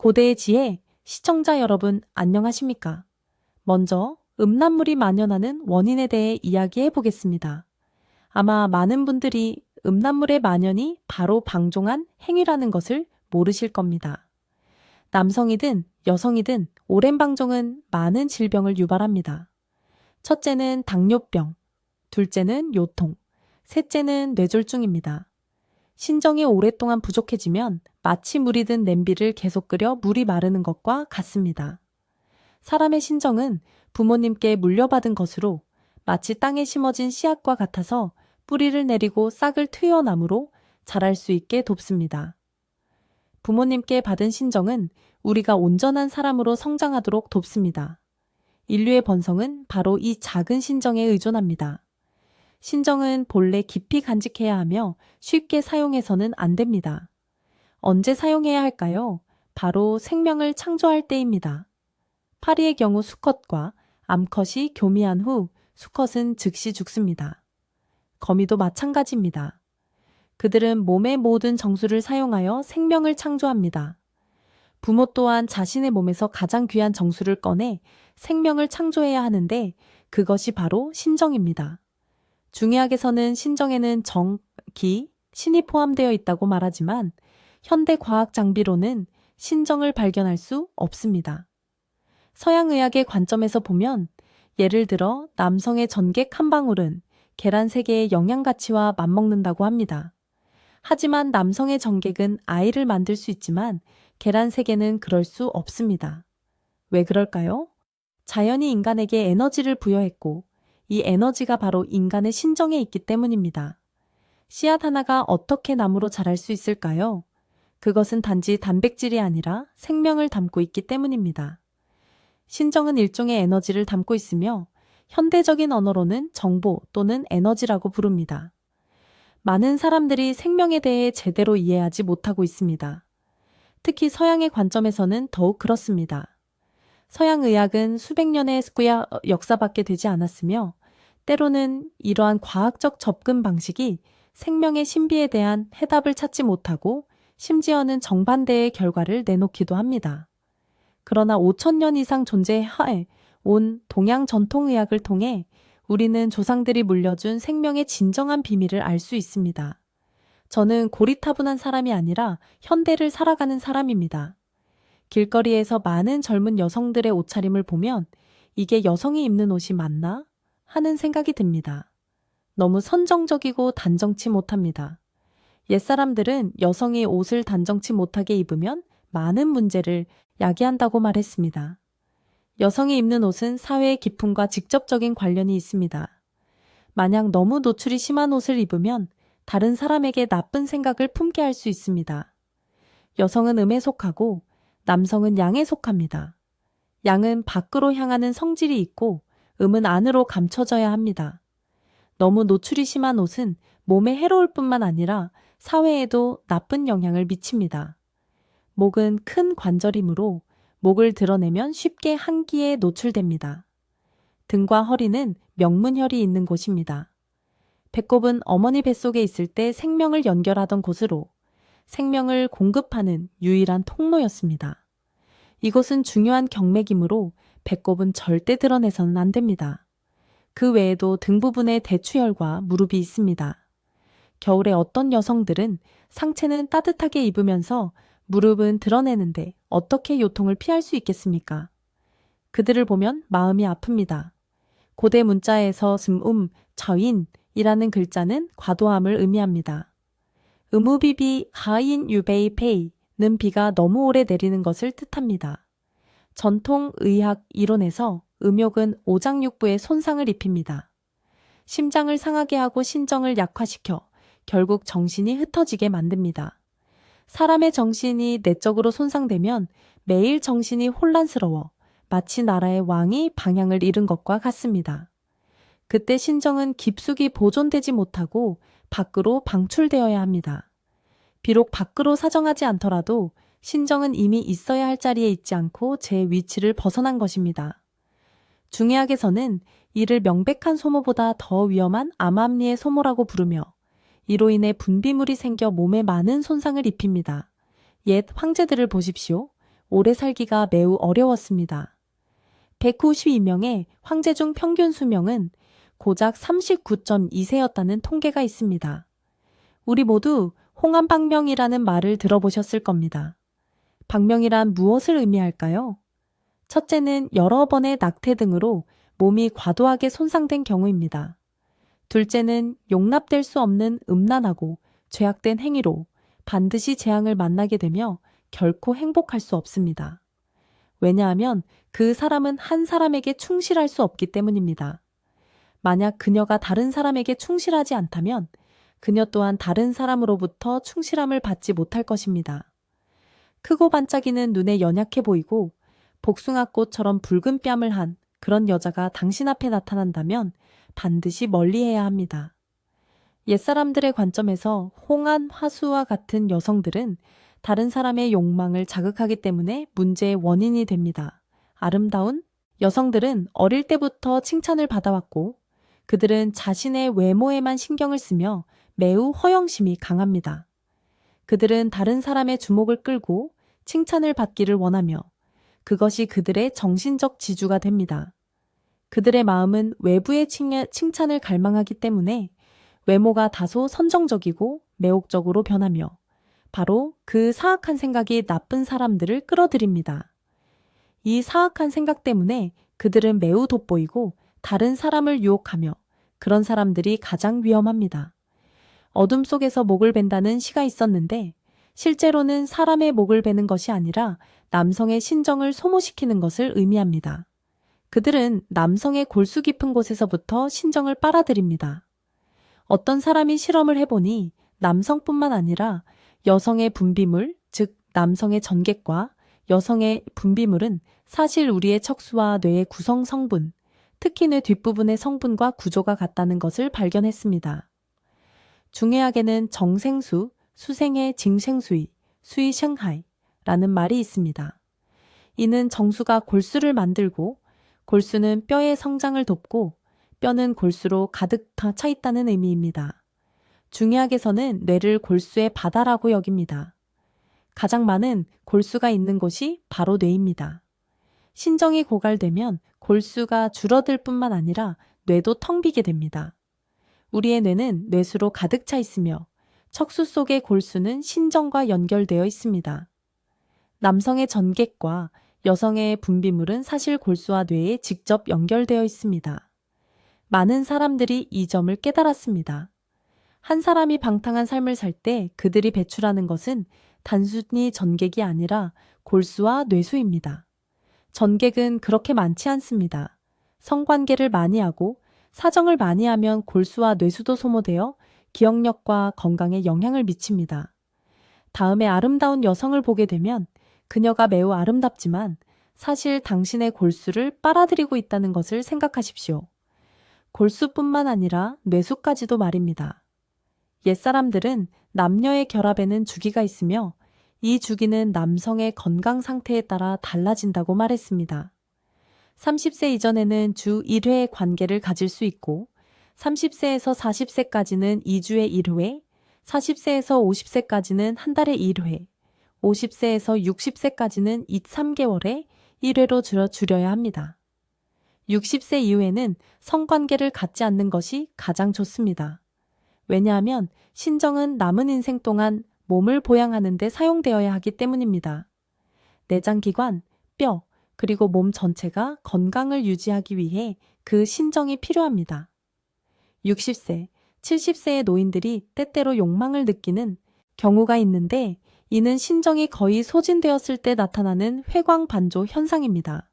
고대의 지혜, 시청자 여러분 안녕하십니까? 먼저 음란물이 만연하는 원인에 대해 이야기해 보겠습니다. 아마 많은 분들이 음란물의 만연이 바로 방종한 행위라는 것을 모르실 겁니다. 남성이든 여성이든 오랜 방종은 많은 질병을 유발합니다. 첫째는 당뇨병, 둘째는 요통, 셋째는 뇌졸중입니다. 신정이 오랫동안 부족해지면 마치 물이 든 냄비를 계속 끓여 물이 마르는 것과 같습니다. 사람의 신정은 부모님께 물려받은 것으로 마치 땅에 심어진 씨앗과 같아서 뿌리를 내리고 싹을 틔워나무로 자랄 수 있게 돕습니다. 부모님께 받은 신정은 우리가 온전한 사람으로 성장하도록 돕습니다. 인류의 번성은 바로 이 작은 신정에 의존합니다. 신정은 본래 깊이 간직해야 하며 쉽게 사용해서는 안 됩니다. 언제 사용해야 할까요? 바로 생명을 창조할 때입니다. 파리의 경우 수컷과 암컷이 교미한 후 수컷은 즉시 죽습니다. 거미도 마찬가지입니다. 그들은 몸의 모든 정수를 사용하여 생명을 창조합니다. 부모 또한 자신의 몸에서 가장 귀한 정수를 꺼내 생명을 창조해야 하는데 그것이 바로 신정입니다. 중의학에서는 신정에는 정, 기, 신이 포함되어 있다고 말하지만 현대 과학 장비로는 신정을 발견할 수 없습니다. 서양의학의 관점에서 보면 예를 들어 남성의 전객 한 방울은 계란 3개의 영양 가치와 맞먹는다고 합니다. 하지만 남성의 정객은 아이를 만들 수 있지만 계란 3개는 그럴 수 없습니다. 왜 그럴까요? 자연이 인간에게 에너지를 부여했고 이 에너지가 바로 인간의 신정에 있기 때문입니다. 씨앗 하나가 어떻게 나무로 자랄 수 있을까요? 그것은 단지 단백질이 아니라 생명을 담고 있기 때문입니다. 신정은 일종의 에너지를 담고 있으며 현대적인 언어로는 정보 또는 에너지라고 부릅니다. 많은 사람들이 생명에 대해 제대로 이해하지 못하고 있습니다. 특히 서양의 관점에서는 더욱 그렇습니다. 서양 의학은 수백 년의 역사밖에 되지 않았으며 때로는 이러한 과학적 접근 방식이 생명의 신비에 대한 해답을 찾지 못하고 심지어는 정반대의 결과를 내놓기도 합니다. 그러나 5,000년 이상 존재해 온 동양 전통의학을 통해 우리는 조상들이 물려준 생명의 진정한 비밀을 알 수 있습니다. 저는 고리타분한 사람이 아니라 현대를 살아가는 사람입니다. 길거리에서 많은 젊은 여성들의 옷차림을 보면 이게 여성이 입는 옷이 맞나? 하는 생각이 듭니다. 너무 선정적이고 단정치 못합니다. 옛사람들은 여성이 옷을 단정치 못하게 입으면 많은 문제를 야기한다고 말했습니다. 여성이 입는 옷은 사회의 기품과 직접적인 관련이 있습니다. 만약 너무 노출이 심한 옷을 입으면 다른 사람에게 나쁜 생각을 품게 할 수 있습니다. 여성은 음에 속하고 남성은 양에 속합니다. 양은 밖으로 향하는 성질이 있고 음은 안으로 감춰져야 합니다. 너무 노출이 심한 옷은 몸에 해로울 뿐만 아니라 사회에도 나쁜 영향을 미칩니다. 목은 큰 관절이므로 목을 드러내면 쉽게 한기에 노출됩니다. 등과 허리는 명문혈이 있는 곳입니다. 배꼽은 어머니 뱃속에 있을 때 생명을 연결하던 곳으로 생명을 공급하는 유일한 통로였습니다. 이곳은 중요한 경맥이므로 배꼽은 절대 드러내서는 안 됩니다. 그 외에도 등 부분에 대추혈과 무릎이 있습니다. 겨울에 어떤 여성들은 상체는 따뜻하게 입으면서 무릎은 드러내는데 어떻게 요통을 피할 수 있겠습니까? 그들을 보면 마음이 아픕니다. 고대 문자에서 저인이라는 글자는 과도함을 의미합니다. 의무비비 하인 유베이 페이는 비가 너무 오래 내리는 것을 뜻합니다. 전통 의학 이론에서 음욕은 오장육부에 손상을 입힙니다. 심장을 상하게 하고 신정을 약화시켜 결국 정신이 흩어지게 만듭니다. 사람의 정신이 내적으로 손상되면 매일 정신이 혼란스러워 마치 나라의 왕이 방향을 잃은 것과 같습니다. 그때 신정은 깊숙이 보존되지 못하고 밖으로 방출되어야 합니다. 비록 밖으로 사정하지 않더라도 신정은 이미 있어야 할 자리에 있지 않고 제 위치를 벗어난 것입니다. 중의학에서는 이를 명백한 소모보다 더 위험한 암암리의 소모라고 부르며 이로 인해 분비물이 생겨 몸에 많은 손상을 입힙니다. 옛 황제들을 보십시오. 오래 살기가 매우 어려웠습니다. 192명의 황제 중 평균 수명은 고작 39.2세였다는 통계가 있습니다. 우리 모두 홍안박명이라는 말을 들어보셨을 겁니다. 박명이란 무엇을 의미할까요? 첫째는 여러 번의 낙태 등으로 몸이 과도하게 손상된 경우입니다. 둘째는 용납될 수 없는 음란하고 죄악된 행위로 반드시 재앙을 만나게 되며 결코 행복할 수 없습니다. 왜냐하면 그 사람은 한 사람에게 충실할 수 없기 때문입니다. 만약 그녀가 다른 사람에게 충실하지 않다면 그녀 또한 다른 사람으로부터 충실함을 받지 못할 것입니다. 크고 반짝이는 눈에 연약해 보이고 복숭아꽃처럼 붉은 뺨을 한 그런 여자가 당신 앞에 나타난다면 반드시 멀리해야 합니다. 옛사람들의 관점에서 홍안, 화수와 같은 여성들은 다른 사람의 욕망을 자극하기 때문에 문제의 원인이 됩니다. 아름다운 여성들은 어릴 때부터 칭찬을 받아왔고 그들은 자신의 외모에만 신경을 쓰며 매우 허영심이 강합니다. 그들은 다른 사람의 주목을 끌고 칭찬을 받기를 원하며 그것이 그들의 정신적 지주가 됩니다. 그들의 마음은 외부의 칭찬을 갈망하기 때문에 외모가 다소 선정적이고 매혹적으로 변하며 바로 그 사악한 생각이 나쁜 사람들을 끌어들입니다. 이 사악한 생각 때문에 그들은 매우 돋보이고 다른 사람을 유혹하며 그런 사람들이 가장 위험합니다. 어둠 속에서 목을 벤다는 시가 있었는데 실제로는 사람의 목을 베는 것이 아니라 남성의 신정을 소모시키는 것을 의미합니다. 그들은 남성의 골수 깊은 곳에서부터 신정을 빨아들입니다. 어떤 사람이 실험을 해보니 남성뿐만 아니라 여성의 분비물, 즉 남성의 전객과 여성의 분비물은 사실 우리의 척수와 뇌의 구성 성분, 특히 뇌 뒷부분의 성분과 구조가 같다는 것을 발견했습니다. 중의학에는 정생수, 수생의 징생수의, 수의생하이라는 말이 있습니다. 이는 정수가 골수를 만들고 골수는 뼈의 성장을 돕고 뼈는 골수로 가득 차 있다는 의미입니다. 중의학에서는 뇌를 골수의 바다라고 여깁니다. 가장 많은 골수가 있는 곳이 바로 뇌입니다. 신정이 고갈되면 골수가 줄어들 뿐만 아니라 뇌도 텅 비게 됩니다. 우리의 뇌는 뇌수로 가득 차 있으며 척수 속의 골수는 신정과 연결되어 있습니다. 남성의 전객과 여성의 분비물은 사실 골수와 뇌에 직접 연결되어 있습니다. 많은 사람들이 이 점을 깨달았습니다. 한 사람이 방탕한 삶을 살 때 그들이 배출하는 것은 단순히 전객이 아니라 골수와 뇌수입니다. 전객은 그렇게 많지 않습니다. 성관계를 많이 하고 사정을 많이 하면 골수와 뇌수도 소모되어 기억력과 건강에 영향을 미칩니다. 다음에 아름다운 여성을 보게 되면 그녀가 매우 아름답지만 사실 당신의 골수를 빨아들이고 있다는 것을 생각하십시오. 골수뿐만 아니라 뇌수까지도 말입니다. 옛사람들은 남녀의 결합에는 주기가 있으며 이 주기는 남성의 건강 상태에 따라 달라진다고 말했습니다. 30세 이전에는 주 1회의 관계를 가질 수 있고 30세에서 40세까지는 2주에 1회, 40세에서 50세까지는 한 달에 1회, 50세에서 60세까지는 2, 3개월에 1회로 줄여야 합니다. 60세 이후에는 성관계를 갖지 않는 것이 가장 좋습니다. 왜냐하면 신정은 남은 인생 동안 몸을 보양하는 데 사용되어야 하기 때문입니다. 내장기관, 뼈, 그리고 몸 전체가 건강을 유지하기 위해 그 신정이 필요합니다. 60세, 70세의 노인들이 때때로 욕망을 느끼는 경우가 있는데 이는 신정이 거의 소진되었을 때 나타나는 회광반조 현상입니다.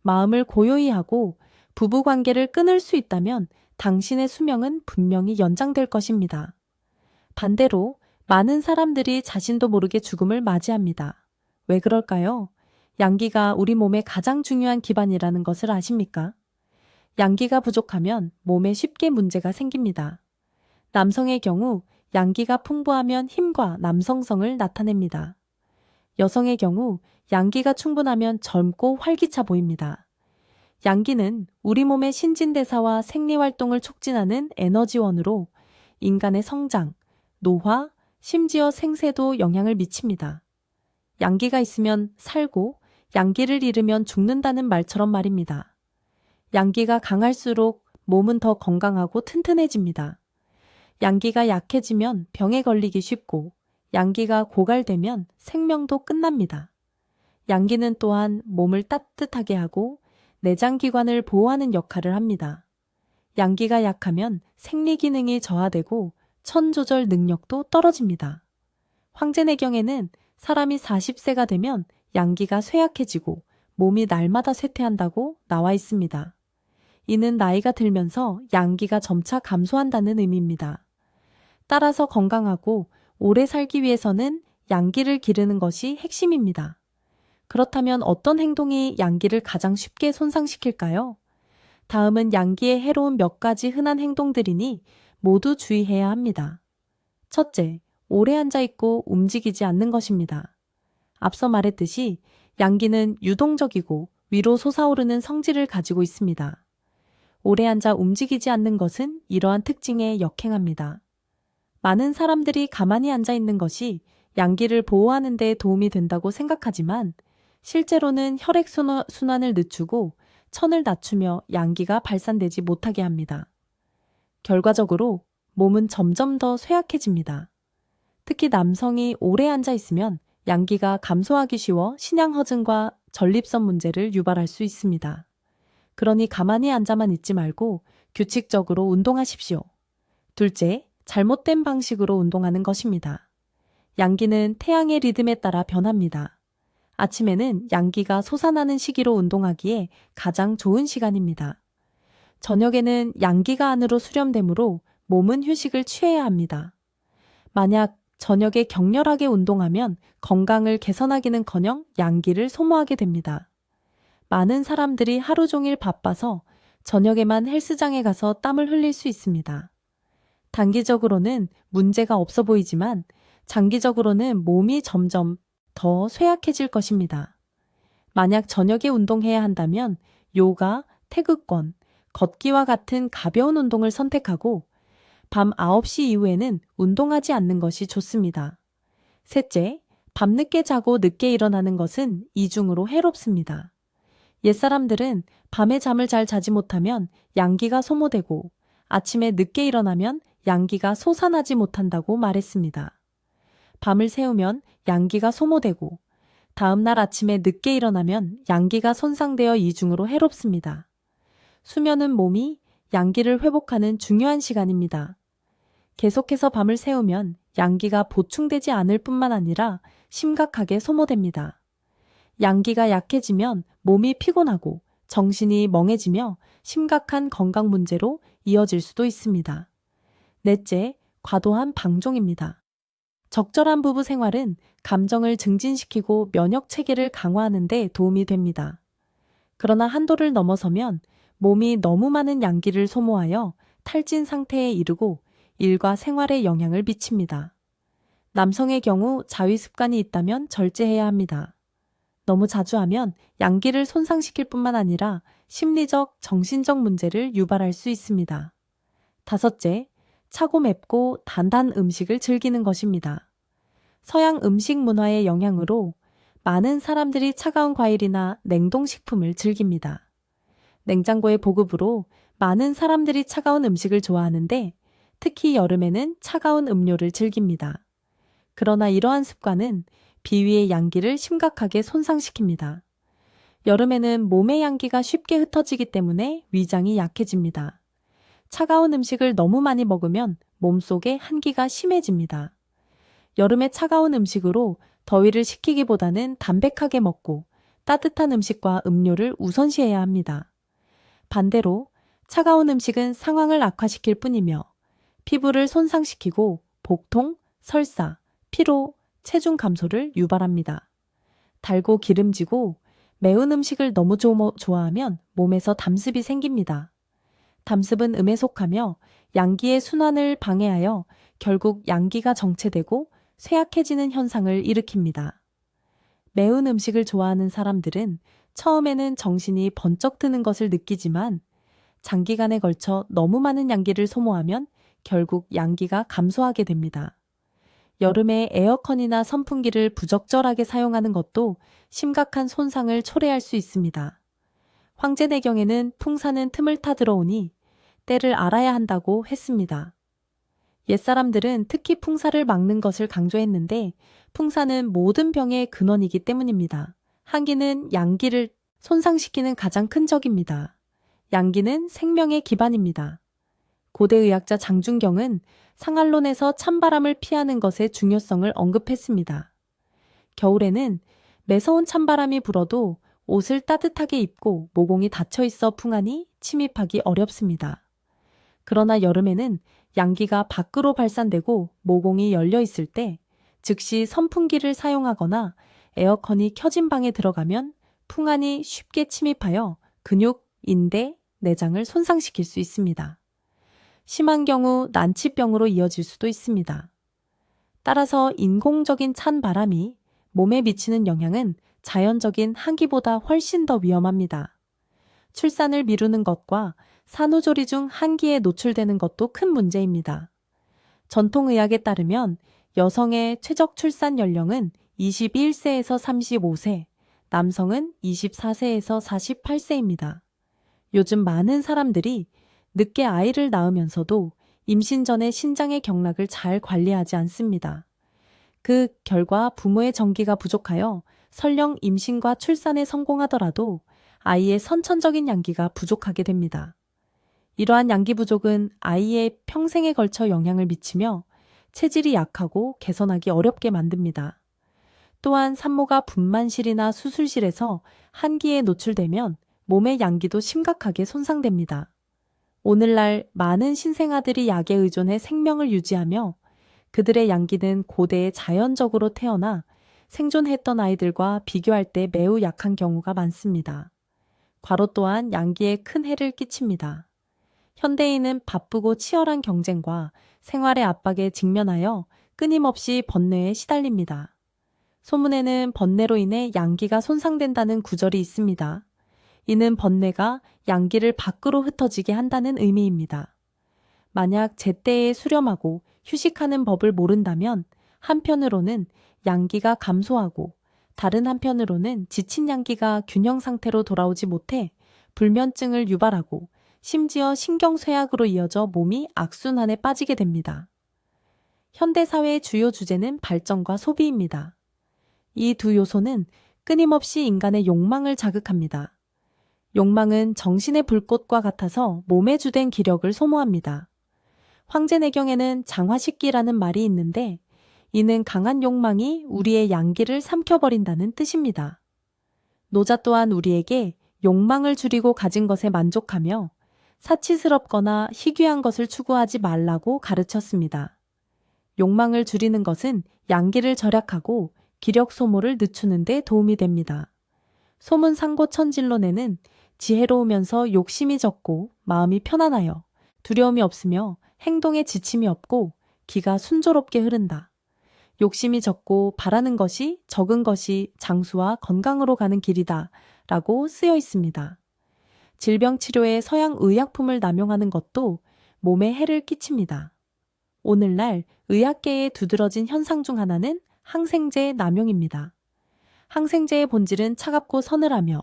마음을 고요히 하고 부부관계를 끊을 수 있다면 당신의 수명은 분명히 연장될 것입니다. 반대로 많은 사람들이 자신도 모르게 죽음을 맞이합니다. 왜 그럴까요? 양기가 우리 몸의 가장 중요한 기반이라는 것을 아십니까? 양기가 부족하면 몸에 쉽게 문제가 생깁니다. 남성의 경우 양기가 풍부하면 힘과 남성성을 나타냅니다. 여성의 경우 양기가 충분하면 젊고 활기차 보입니다. 양기는 우리 몸의 신진대사와 생리활동을 촉진하는 에너지원으로 인간의 성장, 노화, 심지어 생세도 영향을 미칩니다. 양기가 있으면 살고 양기를 잃으면 죽는다는 말처럼 말입니다. 양기가 강할수록 몸은 더 건강하고 튼튼해집니다. 양기가 약해지면 병에 걸리기 쉽고 양기가 고갈되면 생명도 끝납니다. 양기는 또한 몸을 따뜻하게 하고 내장기관을 보호하는 역할을 합니다. 양기가 약하면 생리 기능이 저하되고 천 조절 능력도 떨어집니다. 황제내경에는 사람이 40세가 되면 양기가 쇠약해지고 몸이 날마다 쇠퇴한다고 나와 있습니다. 이는 나이가 들면서 양기가 점차 감소한다는 의미입니다. 따라서 건강하고 오래 살기 위해서는 양기를 기르는 것이 핵심입니다. 그렇다면 어떤 행동이 양기를 가장 쉽게 손상시킬까요? 다음은 양기에 해로운 몇 가지 흔한 행동들이니 모두 주의해야 합니다. 첫째, 오래 앉아있고 움직이지 않는 것입니다. 앞서 말했듯이 양기는 유동적이고 위로 솟아오르는 성질을 가지고 있습니다. 오래 앉아 움직이지 않는 것은 이러한 특징에 역행합니다. 많은 사람들이 가만히 앉아 있는 것이 양기를 보호하는 데 도움이 된다고 생각하지만 실제로는 혈액순환을 늦추고 천을 낮추며 양기가 발산되지 못하게 합니다. 결과적으로 몸은 점점 더 쇠약해집니다. 특히 남성이 오래 앉아 있으면 양기가 감소하기 쉬워 신양허증과 전립선 문제를 유발할 수 있습니다. 그러니 가만히 앉아만 있지 말고 규칙적으로 운동하십시오. 둘째, 잘못된 방식으로 운동하는 것입니다. 양기는 태양의 리듬에 따라 변합니다. 아침에는 양기가 솟아나는 시기로 운동하기에 가장 좋은 시간입니다. 저녁에는 양기가 안으로 수렴되므로 몸은 휴식을 취해야 합니다. 만약 저녁에 격렬하게 운동하면 건강을 개선하기는커녕 양기를 소모하게 됩니다. 많은 사람들이 하루 종일 바빠서 저녁에만 헬스장에 가서 땀을 흘릴 수 있습니다. 단기적으로는 문제가 없어 보이지만 장기적으로는 몸이 점점 더 쇠약해질 것입니다. 만약 저녁에 운동해야 한다면 요가, 태극권, 걷기와 같은 가벼운 운동을 선택하고 밤 9시 이후에는 운동하지 않는 것이 좋습니다. 셋째, 밤늦게 자고 늦게 일어나는 것은 이중으로 해롭습니다. 옛사람들은 밤에 잠을 잘 자지 못하면 양기가 소모되고 아침에 늦게 일어나면 양기가 솟아나지 못한다고 말했습니다. 밤을 새우면 양기가 소모되고 다음날 아침에 늦게 일어나면 양기가 손상되어 이중으로 해롭습니다. 수면은 몸이 양기를 회복하는 중요한 시간입니다. 계속해서 밤을 새우면 양기가 보충되지 않을 뿐만 아니라 심각하게 소모됩니다. 양기가 약해지면 몸이 피곤하고 정신이 멍해지며 심각한 건강 문제로 이어질 수도 있습니다. 넷째, 과도한 방종입니다. 적절한 부부 생활은 감정을 증진시키고 면역 체계를 강화하는 데 도움이 됩니다. 그러나 한도를 넘어서면 몸이 너무 많은 양기를 소모하여 탈진 상태에 이르고 일과 생활에 영향을 미칩니다. 남성의 경우 자위 습관이 있다면 절제해야 합니다. 너무 자주 하면 양기를 손상시킬 뿐만 아니라 심리적, 정신적 문제를 유발할 수 있습니다. 다섯째, 차고 맵고 단단 음식을 즐기는 것입니다. 서양 음식 문화의 영향으로 많은 사람들이 차가운 과일이나 냉동식품을 즐깁니다. 냉장고의 보급으로 많은 사람들이 차가운 음식을 좋아하는데 특히 여름에는 차가운 음료를 즐깁니다. 그러나 이러한 습관은 비위의 양기를 심각하게 손상시킵니다. 여름에는 몸의 양기가 쉽게 흩어지기 때문에 위장이 약해집니다. 차가운 음식을 너무 많이 먹으면 몸속에 한기가 심해집니다. 여름에 차가운 음식으로 더위를 식히기보다는 담백하게 먹고 따뜻한 음식과 음료를 우선시해야 합니다. 반대로 차가운 음식은 상황을 악화시킬 뿐이며 피부를 손상시키고 복통, 설사, 피로, 체중 감소를 유발합니다. 달고 기름지고 매운 음식을 너무 좋아하면 몸에서 담습이 생깁니다. 담습은 음에 속하며 양기의 순환을 방해하여 결국 양기가 정체되고 쇠약해지는 현상을 일으킵니다. 매운 음식을 좋아하는 사람들은 처음에는 정신이 번쩍 드는 것을 느끼지만 장기간에 걸쳐 너무 많은 양기를 소모하면 결국 양기가 감소하게 됩니다. 여름에 에어컨이나 선풍기를 부적절하게 사용하는 것도 심각한 손상을 초래할 수 있습니다. 황제내경에는 풍사는 틈을 타 들어오니 때를 알아야 한다고 했습니다. 옛사람들은 특히 풍사를 막는 것을 강조했는데 풍사는 모든 병의 근원이기 때문입니다. 한기는 양기를 손상시키는 가장 큰 적입니다. 양기는 생명의 기반입니다. 고대 의학자 장준경은 상한론에서 찬바람을 피하는 것의 중요성을 언급했습니다. 겨울에는 매서운 찬바람이 불어도 옷을 따뜻하게 입고 모공이 닫혀 있어 풍한이 침입하기 어렵습니다. 그러나 여름에는 양기가 밖으로 발산되고 모공이 열려 있을 때 즉시 선풍기를 사용하거나 에어컨이 켜진 방에 들어가면 풍한이 쉽게 침입하여 근육, 인대, 내장을 손상시킬 수 있습니다. 심한 경우 난치병으로 이어질 수도 있습니다. 따라서 인공적인 찬 바람이 몸에 미치는 영향은 자연적인 한기보다 훨씬 더 위험합니다. 출산을 미루는 것과 산후조리 중 한기에 노출되는 것도 큰 문제입니다. 전통의학에 따르면 여성의 최적 출산 연령은 21세에서 35세, 남성은 24세에서 48세입니다. 요즘 많은 사람들이 늦게 아이를 낳으면서도 임신 전에 신장의 경락을 잘 관리하지 않습니다. 그 결과 부모의 정기가 부족하여 설령 임신과 출산에 성공하더라도 아이의 선천적인 양기가 부족하게 됩니다. 이러한 양기 부족은 아이의 평생에 걸쳐 영향을 미치며 체질이 약하고 개선하기 어렵게 만듭니다. 또한 산모가 분만실이나 수술실에서 한기에 노출되면 몸의 양기도 심각하게 손상됩니다. 오늘날 많은 신생아들이 약에 의존해 생명을 유지하며 그들의 양기는 고대에 자연적으로 태어나 생존했던 아이들과 비교할 때 매우 약한 경우가 많습니다. 과로 또한 양기에 큰 해를 끼칩니다. 현대인은 바쁘고 치열한 경쟁과 생활의 압박에 직면하여 끊임없이 번뇌에 시달립니다. 소문에는 번뇌로 인해 양기가 손상된다는 구절이 있습니다. 이는 번뇌가 양기를 밖으로 흩어지게 한다는 의미입니다. 만약 제때에 수렴하고 휴식하는 법을 모른다면 한편으로는 양기가 감소하고 다른 한편으로는 지친 양기가 균형 상태로 돌아오지 못해 불면증을 유발하고 심지어 신경쇠약으로 이어져 몸이 악순환에 빠지게 됩니다. 현대사회의 주요 주제는 발전과 소비입니다. 이 두 요소는 끊임없이 인간의 욕망을 자극합니다. 욕망은 정신의 불꽃과 같아서 몸에 주된 기력을 소모합니다. 황제내경에는 장화식기라는 말이 있는데 이는 강한 욕망이 우리의 양기를 삼켜버린다는 뜻입니다. 노자 또한 우리에게 욕망을 줄이고 가진 것에 만족하며 사치스럽거나 희귀한 것을 추구하지 말라고 가르쳤습니다. 욕망을 줄이는 것은 양기를 절약하고 기력 소모를 늦추는 데 도움이 됩니다. 소문상고천진론에는 지혜로우면서 욕심이 적고 마음이 편안하여 두려움이 없으며 행동에 지침이 없고 기가 순조롭게 흐른다. 욕심이 적고 바라는 것이 적은 것이 장수와 건강으로 가는 길이다 라고 쓰여 있습니다. 질병 치료에 서양 의약품을 남용하는 것도 몸에 해를 끼칩니다. 오늘날 의학계에 두드러진 현상 중 하나는 항생제 남용입니다. 항생제의 본질은 차갑고 서늘하며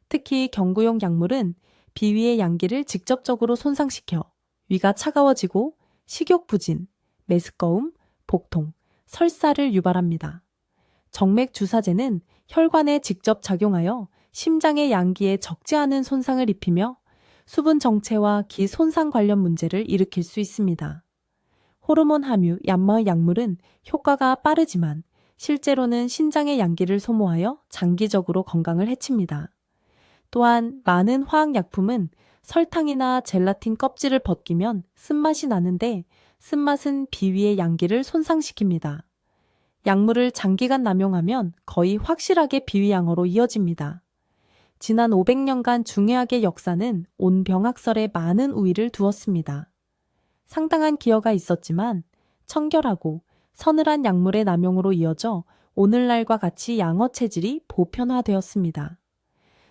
특히 경구용 약물은 비위의 양기를 직접적으로 손상시켜 위가 차가워지고 식욕부진, 메스꺼움, 복통, 설사를 유발합니다. 정맥주사제는 혈관에 직접 작용하여 심장의 양기에 적지 않은 손상을 입히며 수분 정체와 기 손상 관련 문제를 일으킬 수 있습니다. 호르몬 함유 얀마의 약물은 효과가 빠르지만 실제로는 신장의 양기를 소모하여 장기적으로 건강을 해칩니다. 또한 많은 화학약품은 설탕이나 젤라틴 껍질을 벗기면 쓴맛이 나는데 쓴맛은 비위의 양기를 손상시킵니다. 약물을 장기간 남용하면 거의 확실하게 비위양어로 이어집니다. 지난 500년간 중의학의 역사는 온 병학설에 많은 우위를 두었습니다. 상당한 기여가 있었지만 청결하고 서늘한 약물의 남용으로 이어져 오늘날과 같이 양어 체질이 보편화되었습니다.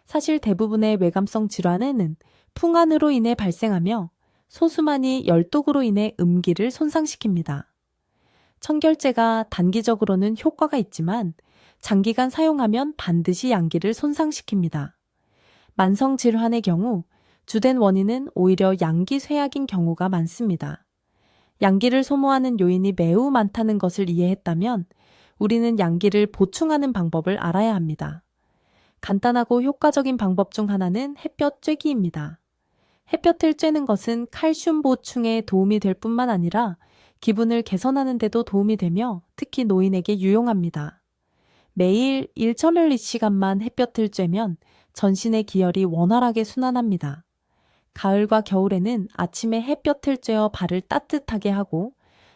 사실 대부분의 외감성 질환에는 풍한으로 인해 발생하며 소수만이 열독으로 인해 음기를 손상시킵니다. 청결제가 단기적으로는 효과가 있지만 장기간 사용하면 반드시 양기를 손상시킵니다. 만성 질환의 경우 주된 원인은 오히려 양기 쇠약인 경우가 많습니다. 양기를 소모하는 요인이 매우 많다는 것을 이해했다면 우리는 양기를 보충하는 방법을 알아야 합니다. 간단하고 효과적인 방법 중 하나는 햇볕 쬐기입니다. 햇볕을 쬐는 것은 칼슘 보충에 도움이 될 뿐만 아니라 기분을 개선하는 데도 도움이 되며 특히 노인에게 유용합니다. 매일 1,000ml시간만 햇볕을 쬐면 전신의 기혈이 원활하게 순환합니다. 가을과 겨울에는 아침에 햇볕을 쬐어 발을 따뜻하게 하고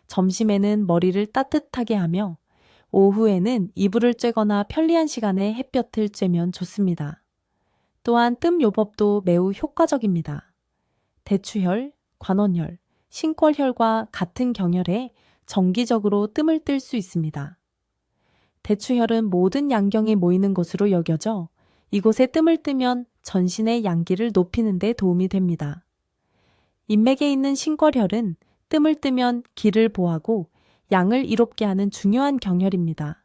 점심에는 머리를 따뜻하게 하며 오후에는 이불을 쬐거나 편리한 시간에 햇볕을 쬐면 좋습니다. 또한 뜸 요법도 매우 효과적입니다. 대추혈, 관원혈, 신골혈과 같은 경혈에 정기적으로 뜸을 뜰 수 있습니다. 대추혈은 모든 양경이 모이는 곳으로 여겨져 이곳에 뜸을 뜨면 전신의 양기를 높이는 데 도움이 됩니다. 인맥에 있는 신골혈은 뜸을 뜨면 기를 보하고 양을 이롭게 하는 중요한 경혈입니다.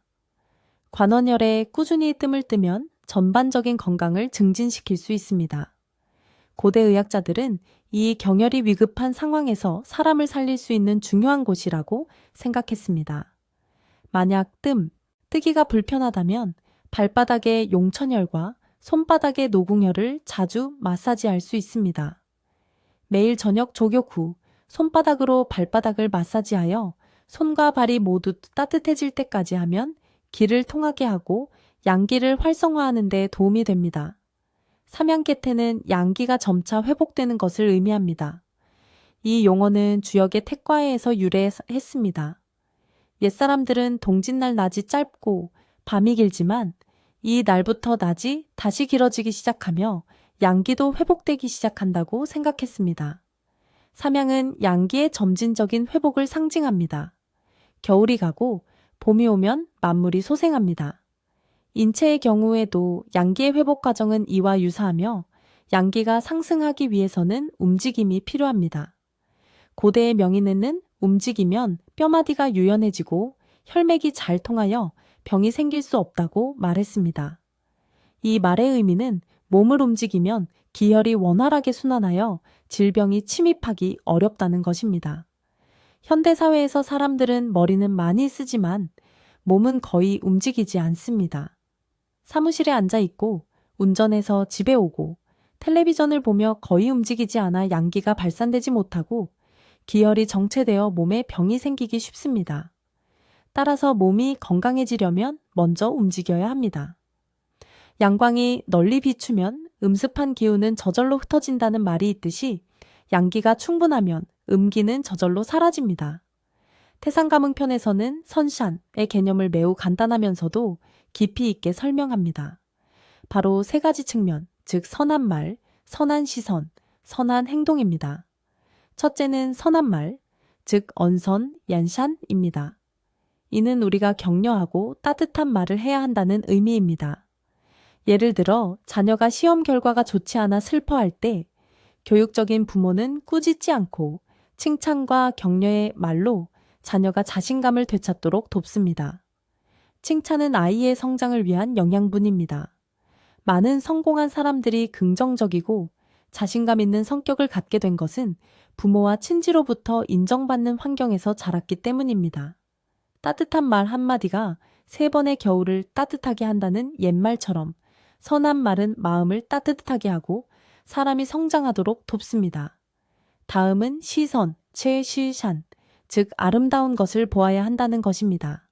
관원혈에 꾸준히 뜸을 뜨면 전반적인 건강을 증진시킬 수 있습니다. 고대 의학자들은 이 경혈이 위급한 상황에서 사람을 살릴 수 있는 중요한 곳이라고 생각했습니다. 만약 뜨기가 불편하다면 발바닥의 용천혈과 손바닥의 노궁혈을 자주 마사지할 수 있습니다. 매일 저녁 족욕 후 손바닥으로 발바닥을 마사지하여 손과 발이 모두 따뜻해질 때까지 하면 기를 통하게 하고 양기를 활성화하는 데 도움이 됩니다. 삼양계태는 양기가 점차 회복되는 것을 의미합니다. 이 용어는 주역의 택과에서 유래했습니다. 옛사람들은 동짓날 낮이 짧고 밤이 길지만 이 날부터 낮이 다시 길어지기 시작하며 양기도 회복되기 시작한다고 생각했습니다. 삼양은 양기의 점진적인 회복을 상징합니다. 겨울이 가고 봄이 오면 만물이 소생합니다. 인체의 경우에도 양기의 회복 과정은 이와 유사하며 양기가 상승하기 위해서는 움직임이 필요합니다. 고대의 명인에는 움직이면 뼈마디가 유연해지고 혈맥이 잘 통하여 병이 생길 수 없다고 말했습니다. 이 말의 의미는 몸을 움직이면 기혈이 원활하게 순환하여 질병이 침입하기 어렵다는 것입니다. 현대사회에서 사람들은 머리는 많이 쓰지만 몸은 거의 움직이지 않습니다. 사무실에 앉아 있고 운전해서 집에 오고 텔레비전을 보며 거의 움직이지 않아 양기가 발산되지 못하고 기혈이 정체되어 몸에 병이 생기기 쉽습니다. 따라서 몸이 건강해지려면 먼저 움직여야 합니다. 양광이 널리 비추면 음습한 기운은 저절로 흩어진다는 말이 있듯이 양기가 충분하면 음기는 저절로 사라집니다. 태상가문편에서는 선샨의 개념을 매우 간단하면서도 깊이 있게 설명합니다. 바로 세 가지 측면, 즉 선한 말, 선한 시선, 선한 행동입니다. 첫째는 선한 말, 즉 언선, 얀샨입니다. 이는 우리가 격려하고 따뜻한 말을 해야 한다는 의미입니다. 예를 들어 자녀가 시험 결과가 좋지 않아 슬퍼할 때 교육적인 부모는 꾸짖지 않고 칭찬과 격려의 말로 자녀가 자신감을 되찾도록 돕습니다. 칭찬은 아이의 성장을 위한 영양분입니다. 많은 성공한 사람들이 긍정적이고 자신감 있는 성격을 갖게 된 것은 부모와 친지로부터 인정받는 환경에서 자랐기 때문입니다. 따뜻한 말 한마디가 3번의 겨울을 따뜻하게 한다는 옛말처럼 선한 말은 마음을 따뜻하게 하고 사람이 성장하도록 돕습니다. 다음은 시선, 최시샨, 즉 아름다운 것을 보아야 한다는 것입니다.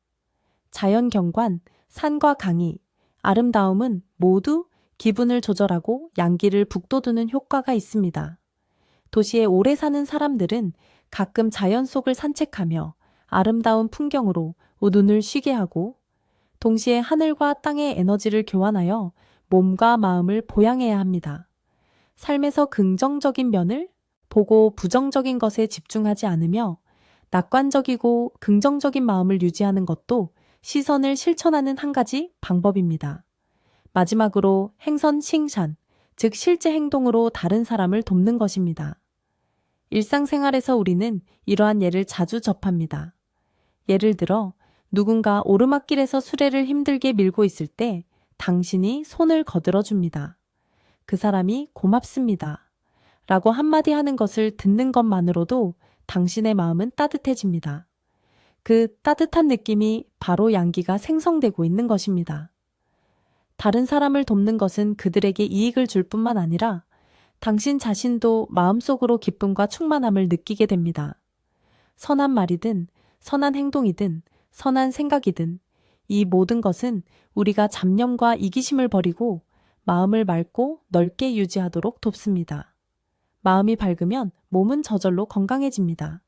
자연경관, 산과 강이, 아름다움은 모두 기분을 조절하고 양기를 북돋우는 효과가 있습니다. 도시에 오래 사는 사람들은 가끔 자연 속을 산책하며 아름다운 풍경으로 눈을 쉬게 하고 동시에 하늘과 땅의 에너지를 교환하여 몸과 마음을 보양해야 합니다. 삶에서 긍정적인 면을 보고 부정적인 것에 집중하지 않으며 낙관적이고 긍정적인 마음을 유지하는 것도 시선을 실천하는 한 가지 방법입니다. 마지막으로 행선칭산, 즉 실제 행동으로 다른 사람을 돕는 것입니다. 일상생활에서 우리는 이러한 예를 자주 접합니다. 예를 들어 누군가 오르막길에서 수레를 힘들게 밀고 있을 때 당신이 손을 거들어 줍니다. 그 사람이 고맙습니다. 라고 한마디 하는 것을 듣는 것만으로도 당신의 마음은 따뜻해집니다. 그 따뜻한 느낌이 바로 양기가 생성되고 있는 것입니다. 다른 사람을 돕는 것은 그들에게 이익을 줄 뿐만 아니라 당신 자신도 마음속으로 기쁨과 충만함을 느끼게 됩니다. 선한 말이든 선한 행동이든 선한 생각이든 이 모든 것은 우리가 잡념과 이기심을 버리고 마음을 맑고 넓게 유지하도록 돕습니다. 마음이 밝으면 몸은 저절로 건강해집니다.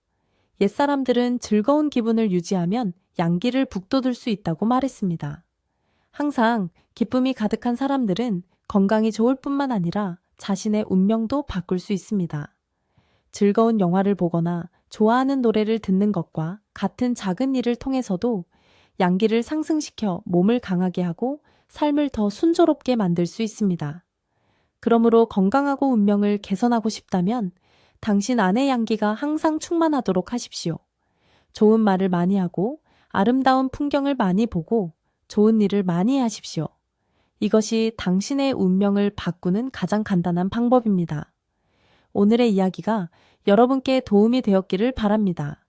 옛사람들은 즐거운 기분을 유지하면 양기를 북돋을 수 있다고 말했습니다. 항상 기쁨이 가득한 사람들은 건강이 좋을 뿐만 아니라 자신의 운명도 바꿀 수 있습니다. 즐거운 영화를 보거나 좋아하는 노래를 듣는 것과 같은 작은 일을 통해서도 양기를 상승시켜 몸을 강하게 하고 삶을 더 순조롭게 만들 수 있습니다. 그러므로 건강하고 운명을 개선하고 싶다면 당신 안의 양기가 항상 충만하도록 하십시오. 좋은 말을 많이 하고 아름다운 풍경을 많이 보고 좋은 일을 많이 하십시오. 이것이 당신의 운명을 바꾸는 가장 간단한 방법입니다. 오늘의 이야기가 여러분께 도움이 되었기를 바랍니다.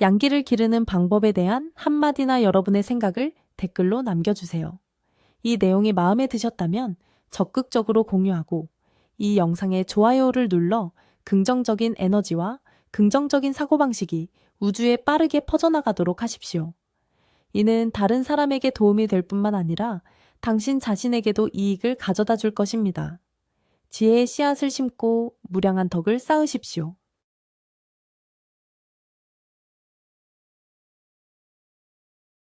양기를 기르는 방법에 대한 한마디나 여러분의 생각을 댓글로 남겨주세요. 이 내용이 마음에 드셨다면 적극적으로 공유하고 이 영상에 좋아요를 눌러 긍정적인 에너지와 긍정적인 사고방식이 우주에 빠르게 퍼져나가도록 하십시오. 이는 다른 사람에게 도움이 될 뿐만 아니라 당신 자신에게도 이익을 가져다 줄 것입니다. 지혜의 씨앗을 심고 무량한 덕을 쌓으십시오.